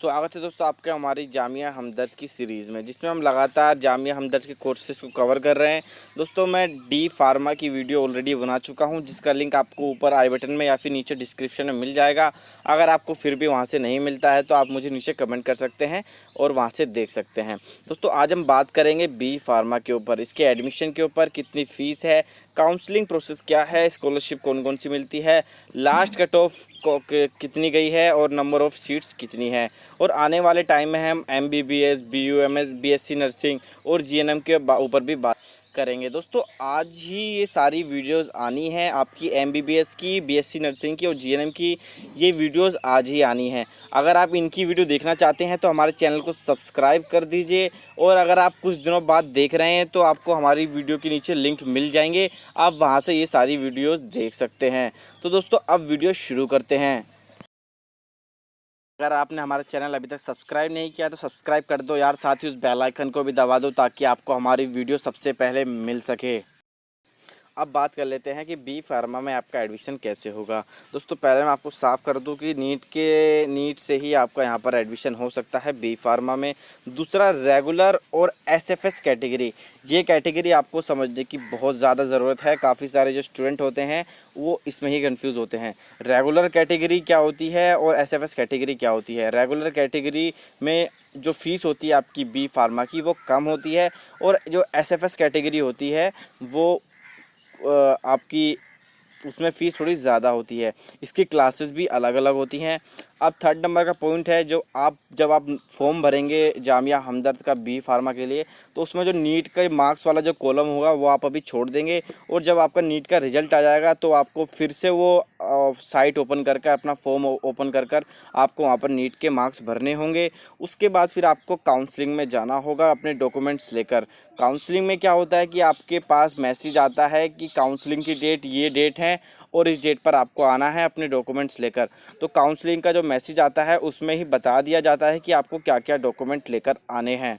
स्वागत है दोस्तों आपके हमारी जामिया हमदर्द की सीरीज़ में, जिसमें हम लगातार जामिया हमदर्द के कोर्सेज़ को कवर कर रहे हैं। दोस्तों मैं डी फार्मा की वीडियो ऑलरेडी बना चुका हूं, जिसका लिंक आपको ऊपर आई बटन में या फिर नीचे डिस्क्रिप्शन में मिल जाएगा। अगर आपको फिर भी वहां से नहीं मिलता है तो आप मुझे नीचे कमेंट कर सकते हैं और वहाँ से देख सकते हैं। दोस्तों आज हम बात करेंगे बी फार्मा के ऊपर, इसके एडमिशन के ऊपर, कितनी फ़ीस है, काउंसलिंग प्रोसेस क्या है, स्कॉलरशिप कौन कौन सी मिलती है, लास्ट कट ऑफ कितनी गई है और नंबर ऑफ़ सीट्स कितनी है, और आने वाले टाइम में हम MBBS, BUMS, BSc नर्सिंग और GNM के ऊपर भी बात करेंगे। दोस्तों आज ही ये सारी वीडियोस आनी है, आपकी MBBS की, BSc नर्सिंग की और GNM की ये वीडियोस आज ही आनी है। अगर आप इनकी वीडियो देखना चाहते हैं तो हमारे चैनल को सब्सक्राइब कर दीजिए, और अगर आप कुछ दिनों बाद देख रहे हैं तो आपको हमारी वीडियो के नीचे लिंक मिल जाएंगे, आप वहां से ये सारी वीडियोस देख सकते हैं। तो दोस्तों अब वीडियो शुरू करते हैं। अगर आपने हमारा चैनल अभी तक सब्सक्राइब नहीं किया तो सब्सक्राइब कर दो यार, साथ ही उस बेल आइकन को भी दबा दो ताकि आपको हमारी वीडियो सबसे पहले मिल सके। अब बात कर लेते हैं कि बी फार्मा में आपका एडमिशन कैसे होगा। दोस्तों पहले मैं आपको साफ़ कर दूं कि नीट से ही आपका यहां पर एडमिशन हो सकता है बी फार्मा में। दूसरा, रेगुलर और SFS कैटेगरी, ये कैटेगरी आपको समझने की बहुत ज़्यादा ज़रूरत है। काफ़ी सारे जो स्टूडेंट होते हैं वो इसमें ही कंफ्यूज होते हैं। रेगुलर कैटेगरी क्या होती है और SFS कैटेगरी क्या होती है। रेगुलर कैटेगरी में जो फ़ीस होती है आपकी बी फार्मा की वो कम होती है, और जो SFS कैटेगरी होती है वो आपकी उसमें फ़ीस थोड़ी ज़्यादा होती है। इसकी क्लासेस भी अलग अलग होती हैं। अब थर्ड नंबर का पॉइंट है, जब आप फॉर्म भरेंगे जामिया हमदर्द का बी फार्मा के लिए, तो उसमें जो नीट का मार्क्स वाला जो कॉलम होगा वो आप अभी छोड़ देंगे, और जब आपका नीट का रिजल्ट आ जाएगा तो आपको फिर से वो साइट ओपन करके अपना फॉर्म ओपन कर आपको वहाँ पर नीट के मार्क्स भरने होंगे। उसके बाद फिर आपको काउंसलिंग में जाना होगा अपने डॉक्यूमेंट्स लेकर। काउंसलिंग में क्या होता है कि आपके पास मैसेज आता है कि काउंसलिंग की डेट ये डेट है और इस डेट पर आपको आना है अपने डॉक्यूमेंट्स लेकर। तो काउंसलिंग का जो मैसेज आता है उसमें ही बता दिया जाता है कि आपको क्या क्या डॉक्यूमेंट लेकर आने हैं।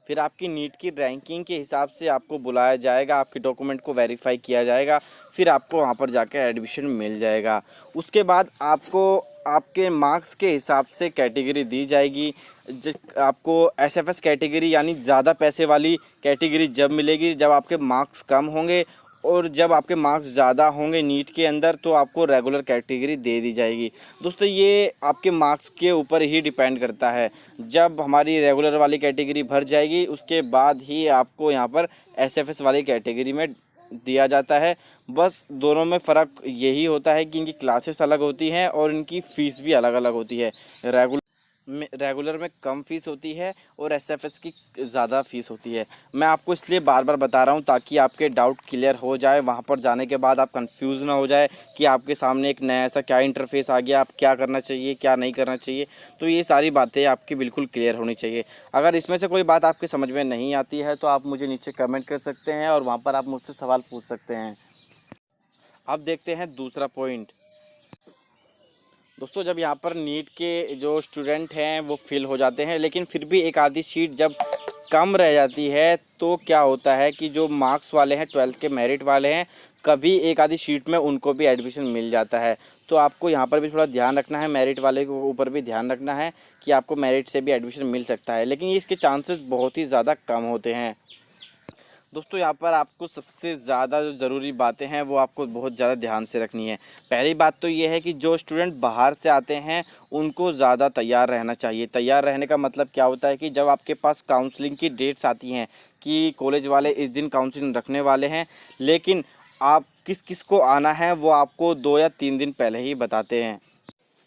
फिर आपकी नीट की रैंकिंग के हिसाब से आपको बुलाया जाएगा, आपके डॉक्यूमेंट को वेरीफाई किया जाएगा, फिर आपको वहाँ पर जाकर एडमिशन मिल जाएगा। उसके बाद आपको आपके मार्क्स के हिसाब से कैटेगरी दी जाएगी। आपको SFS कैटेगरी यानी ज़्यादा पैसे वाली कैटेगरी जब मिलेगी जब आपके मार्क्स कम होंगे, और जब आपके मार्क्स ज़्यादा होंगे नीट के अंदर तो आपको रेगुलर कैटेगरी दे दी जाएगी। दोस्तों ये आपके मार्क्स के ऊपर ही डिपेंड करता है। जब हमारी रेगुलर वाली कैटेगरी भर जाएगी उसके बाद ही आपको यहाँ पर SFS वाली कैटेगरी में दिया जाता है। बस दोनों में फ़र्क यही होता है कि इनकी क्लासेस अलग होती हैं और इनकी फ़ीस भी अलग अलग होती है। रेगुलर में कम फ़ीस होती है और SFS की ज़्यादा फ़ीस होती है। मैं आपको इसलिए बार बार बता रहा हूँ ताकि आपके डाउट क्लियर हो जाए, वहाँ पर जाने के बाद आप कंफ्यूज ना हो जाए कि आपके सामने एक नया ऐसा क्या इंटरफेस आ गया, आप क्या करना चाहिए क्या नहीं करना चाहिए। तो ये सारी बातें आपकी बिल्कुल क्लियर होनी चाहिए। अगर इसमें से कोई बात आपके समझ में नहीं आती है तो आप मुझे नीचे कमेंट कर सकते हैं और वहाँ पर आप मुझसे सवाल पूछ सकते हैं। अब देखते हैं दूसरा पॉइंट। दोस्तों जब यहाँ पर नीट के जो स्टूडेंट हैं वो फिल हो जाते हैं, लेकिन फिर भी एक आधी सीट जब कम रह जाती है तो क्या होता है कि जो मार्क्स वाले हैं 12th के मेरिट वाले हैं, कभी एक आधी सीट में उनको भी एडमिशन मिल जाता है। तो आपको यहाँ पर भी थोड़ा ध्यान रखना है, मेरिट वाले के ऊपर भी ध्यान रखना है कि आपको मेरिट से भी एडमिशन मिल सकता है, लेकिन इसके चांसेस बहुत ही ज़्यादा कम होते हैं। दोस्तों यहाँ पर आपको सबसे ज़्यादा जो ज़रूरी बातें हैं वो आपको बहुत ज़्यादा ध्यान से रखनी है। पहली बात तो ये है कि जो स्टूडेंट बाहर से आते हैं उनको ज़्यादा तैयार रहना चाहिए। तैयार रहने का मतलब क्या होता है कि जब आपके पास काउंसलिंग की डेट्स आती हैं कि कॉलेज वाले इस दिन काउंसलिंग रखने वाले हैं, लेकिन आप किस किस को आना है वो आपको 2 या 3 दिन पहले ही बताते हैं।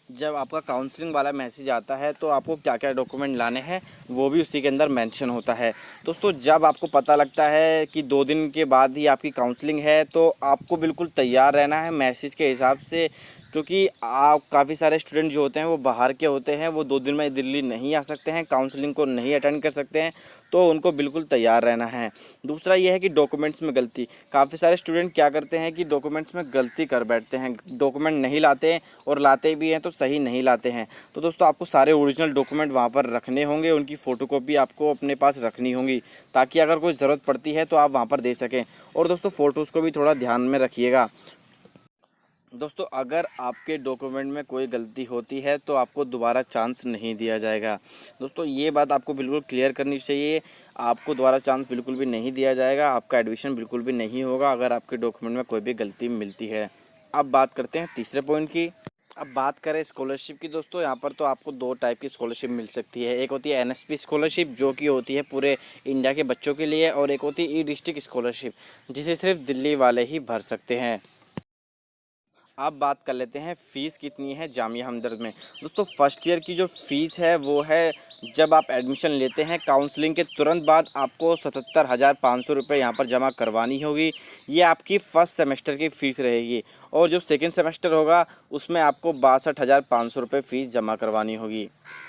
जब आपका काउंसलिंग वाला मैसेज आता है तो आपको क्या क्या डॉक्यूमेंट लाने हैं वो भी उसी के अंदर मेंशन होता है। दोस्तों जब आपको पता लगता है कि 2 दिन के बाद ही आपकी काउंसलिंग है तो आपको बिल्कुल तैयार रहना है मैसेज के हिसाब से, क्योंकि आप काफ़ी सारे स्टूडेंट जो होते हैं वो बाहर के होते हैं, वो 2 दिन में दिल्ली नहीं आ सकते हैं, काउंसलिंग को नहीं अटेंड कर सकते हैं, तो उनको बिल्कुल तैयार रहना है। दूसरा ये है कि डॉक्यूमेंट्स में गलती, काफ़ी सारे स्टूडेंट क्या करते हैं कि डॉक्यूमेंट्स में गलती कर बैठते हैं, डॉक्यूमेंट नहीं लाते हैं और लाते भी हैं तो सही नहीं लाते हैं। तो दोस्तों आपको सारे ओरिजिनल डॉक्यूमेंट वहाँ पर रखने होंगे, उनकी फ़ोटोकॉपी आपको अपने पास रखनी होंगी ताकि अगर कोई ज़रूरत पड़ती है तो आप वहाँ पर दे सकें। और दोस्तों फ़ोटोज़ को भी थोड़ा ध्यान में रखिएगा। दोस्तों अगर आपके डॉक्यूमेंट में कोई गलती होती है तो आपको दोबारा चांस नहीं दिया जाएगा। दोस्तों ये बात आपको बिल्कुल क्लियर करनी चाहिए। आपको दोबारा चांस बिल्कुल भी नहीं दिया जाएगा, आपका एडमिशन बिल्कुल भी नहीं होगा अगर आपके डॉक्यूमेंट में कोई भी गलती मिलती है। अब बात करते हैं तीसरे पॉइंट की। अब बात करें स्कॉलरशिप की दोस्तों, यहाँ पर तो आपको दो टाइप की स्कॉलरशिप मिल सकती है। एक होती है एनएसपी स्कॉलरशिप जो कि होती है पूरे इंडिया के बच्चों के लिए, और एक होती है ई डिस्ट्रिक्ट स्कॉलरशिप जिसे सिर्फ दिल्ली वाले ही भर सकते हैं। अब बात कर लेते हैं फ़ीस कितनी है जामिया हमदर्द में। दोस्तों फर्स्ट ईयर की जो फ़ीस है वो है, जब आप एडमिशन लेते हैं काउंसलिंग के तुरंत बाद आपको 77,500 रुपये यहाँ पर जमा करवानी होगी। ये आपकी फ़र्स्ट सेमेस्टर की फ़ीस रहेगी, और जो सेकंड सेमेस्टर होगा उसमें आपको 62,500 रुपये फ़ीस जमा करवानी होगी।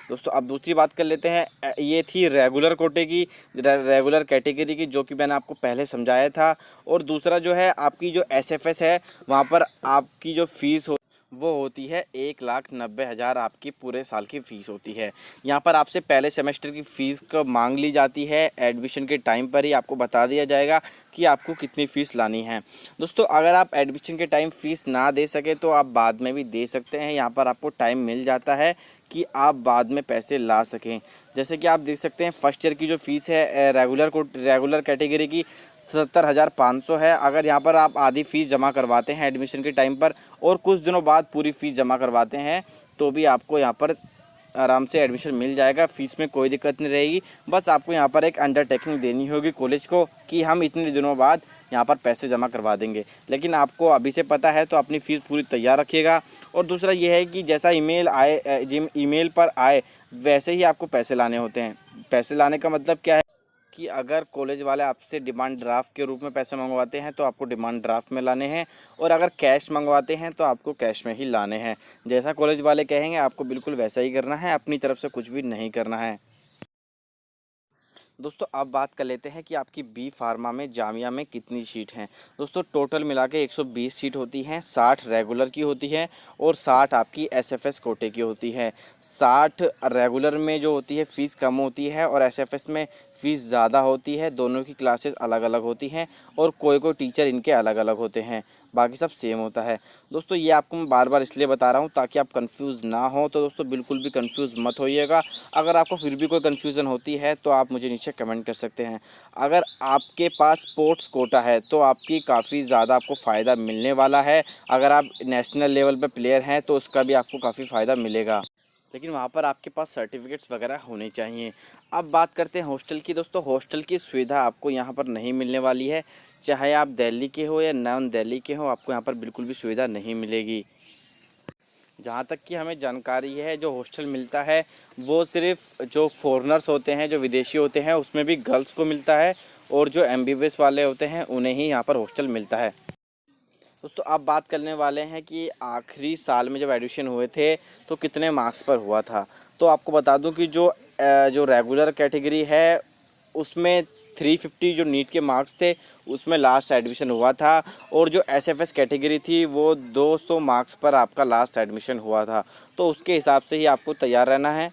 दोस्तों अब दूसरी बात कर लेते हैं, ये थी रेगुलर कोटे की, रेगुलर कैटेगरी की, जो कि मैंने आपको पहले समझाया था। और दूसरा जो है आपकी जो एसएफएस है, वहाँ पर आपकी जो फ़ीस वो होती है 1,90,000 आपकी पूरे साल की फ़ीस होती है। यहाँ पर आपसे पहले सेमेस्टर की फ़ीस को मांग ली जाती है, एडमिशन के टाइम पर ही आपको बता दिया जाएगा कि आपको कितनी फ़ीस लानी है। दोस्तों अगर आप एडमिशन के टाइम फ़ीस ना दे सके तो आप बाद में भी दे सकते हैं, यहाँ पर आपको टाइम मिल जाता है कि आप बाद में पैसे ला सकें। जैसे कि आप देख सकते हैं फर्स्ट ईयर की जो फ़ीस है रेगुलर कैटेगरी की 77,500 है। अगर यहाँ पर आप आधी फ़ीस जमा करवाते हैं एडमिशन के टाइम पर और कुछ दिनों बाद पूरी फ़ीस जमा करवाते हैं तो भी आपको यहाँ पर आराम से एडमिशन मिल जाएगा। फ़ीस में कोई दिक्कत नहीं रहेगी। बस आपको यहाँ पर एक अंडरटेकिंग देनी होगी कॉलेज को कि हम इतने दिनों बाद यहाँ पर पैसे जमा करवा देंगे, लेकिन आपको अभी से पता है तो अपनी फ़ीस पूरी तैयार रखिएगा। और दूसरा ये है कि जैसा ईमेल आए, जिम ईमेल पर आए वैसे ही आपको पैसे लाने होते हैं। पैसे लाने का मतलब क्या है कि अगर कॉलेज वाले आपसे डिमांड ड्राफ्ट के रूप में पैसे मंगवाते हैं तो आपको डिमांड ड्राफ्ट में लाने हैं, और अगर कैश मंगवाते हैं तो आपको कैश में ही लाने हैं। जैसा कॉलेज वाले कहेंगे आपको बिल्कुल वैसा ही करना है, अपनी तरफ से कुछ भी नहीं करना है। दोस्तों अब बात कर लेते हैं कि आपकी बी फार्मा में जामिया में कितनी सीट हैं। दोस्तों टोटल मिला के 120 सीट होती हैं, 60 रेगुलर की होती है और 60 आपकी एसएफएस कोटे की होती है। 60 रेगुलर में जो होती है फ़ीस कम होती है और एसएफएस में फ़ीस ज़्यादा होती है। दोनों की क्लासेस अलग अलग होती हैं और कोई कोई टीचर इनके अलग अलग होते हैं, बाकी सब सेम होता है। दोस्तों ये आपको मैं बार बार इसलिए बता रहा हूँ ताकि आप कंफ्यूज ना हो, तो दोस्तों बिल्कुल भी कंफ्यूज मत होइएगा। अगर आपको फिर भी कोई कन्फ्यूज़न होती है तो आप मुझे नीचे कमेंट कर सकते हैं। अगर आपके पास स्पोर्ट्स कोटा है तो आपकी काफ़ी ज़्यादा आपको फ़ायदा मिलने वाला है। अगर आप नेशनल लेवल पर प्लेयर हैं तो उसका भी आपको काफ़ी फ़ायदा मिलेगा, लेकिन वहाँ पर आपके पास सर्टिफिकेट्स वगैरह होने चाहिए। अब बात करते हैं हॉस्टल की। दोस्तों हॉस्टल की सुविधा आपको यहाँ पर नहीं मिलने वाली है, चाहे आप दिल्ली के हो या नॉन दिल्ली के हो, आपको यहाँ पर बिल्कुल भी सुविधा नहीं मिलेगी। जहाँ तक कि हमें जानकारी है जो हॉस्टल मिलता है वो सिर्फ जो फॉरेनर्स होते हैं, जो विदेशी होते हैं, उसमें भी गर्ल्स को मिलता है, और जो एमबीबीएस वाले होते हैं उन्हें ही यहाँ पर हॉस्टल मिलता है। दोस्तों अब बात करने वाले हैं कि आखिरी साल में जब एडमिशन हुए थे तो कितने मार्क्स पर हुआ था। तो आपको बता दूं कि जो रेगुलर कैटेगरी है उसमें 350 जो नीट के मार्क्स थे उसमें लास्ट एडमिशन हुआ था, और जो एसएफएस कैटेगरी थी वो 200 मार्क्स पर आपका लास्ट एडमिशन हुआ था। तो उसके हिसाब से ही आपको तैयार रहना है।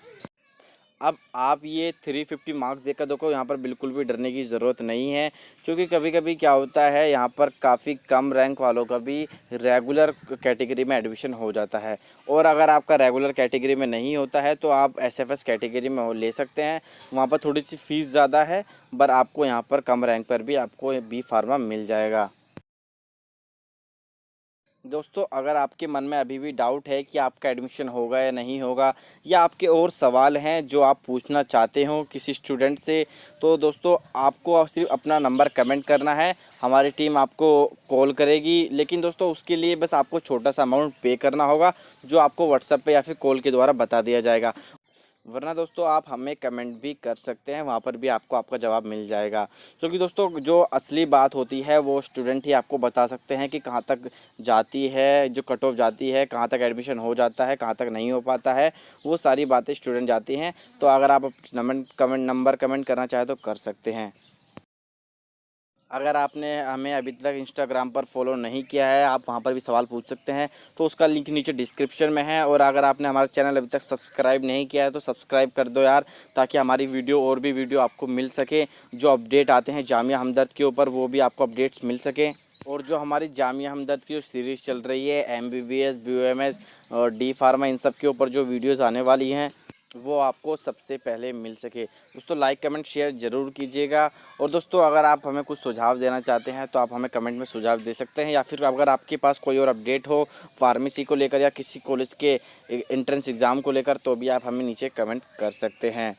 अब आप ये 350 मार्क्स देकर देखो, यहाँ पर बिल्कुल भी डरने की ज़रूरत नहीं है, क्योंकि कभी कभी क्या होता है यहाँ पर काफ़ी कम रैंक वालों का भी रेगुलर कैटेगरी में एडमिशन हो जाता है। और अगर आपका रेगुलर कैटेगरी में नहीं होता है तो आप एसएफएस कैटेगरी में ले सकते हैं। वहाँ पर थोड़ी सी फ़ीस ज़्यादा है, पर आपको यहाँ पर कम रैंक पर भी आपको बी फार्मा मिल जाएगा। दोस्तों अगर आपके मन में अभी भी डाउट है कि आपका एडमिशन होगा या नहीं होगा, या आपके और सवाल हैं जो आप पूछना चाहते हो किसी स्टूडेंट से, तो दोस्तों आपको सिर्फ अपना नंबर कमेंट करना है, हमारी टीम आपको कॉल करेगी। लेकिन दोस्तों उसके लिए बस आपको छोटा सा अमाउंट पे करना होगा जो आपको व्हाट्सएप पे या फिर कॉल के द्वारा बता दिया जाएगा। वरना दोस्तों आप हमें कमेंट भी कर सकते हैं, वहाँ पर भी आपको आपका जवाब मिल जाएगा। क्योंकि दोस्तों जो असली बात होती है वो स्टूडेंट ही आपको बता सकते हैं कि कहाँ तक जाती है, जो कट ऑफ जाती है, कहाँ तक एडमिशन हो जाता है, कहाँ तक नहीं हो पाता है, वो सारी बातें स्टूडेंट जाती हैं। तो अगर आप नंबर कमेंट करना चाहें तो कर सकते हैं। अगर आपने हमें अभी तक इंस्टाग्राम पर फॉलो नहीं किया है, आप वहां पर भी सवाल पूछ सकते हैं, तो उसका लिंक नीचे डिस्क्रिप्शन में है। और अगर आपने हमारा चैनल अभी तक सब्सक्राइब नहीं किया है तो सब्सक्राइब कर दो यार, ताकि हमारी वीडियो और भी वीडियो आपको मिल सके। जो अपडेट आते हैं जामिया हमदर्द के ऊपर वो भी आपको अपडेट्स मिल सके। और जो हमारी जामिया हमदर्द की जो सीरीज़ चल रही है MBBS, BOMS और D फार्मा, इन सब के ऊपर जो वीडियोज़ आने वाली हैं वो आपको सबसे पहले मिल सके। दोस्तों लाइक कमेंट शेयर ज़रूर कीजिएगा। और दोस्तों अगर आप हमें कुछ सुझाव देना चाहते हैं तो आप हमें कमेंट में सुझाव दे सकते हैं, या फिर अगर आपके पास कोई और अपडेट हो फार्मेसी को लेकर या किसी कॉलेज के एंट्रेंस एग्ज़ाम को लेकर तो भी आप हमें नीचे कमेंट कर सकते हैं।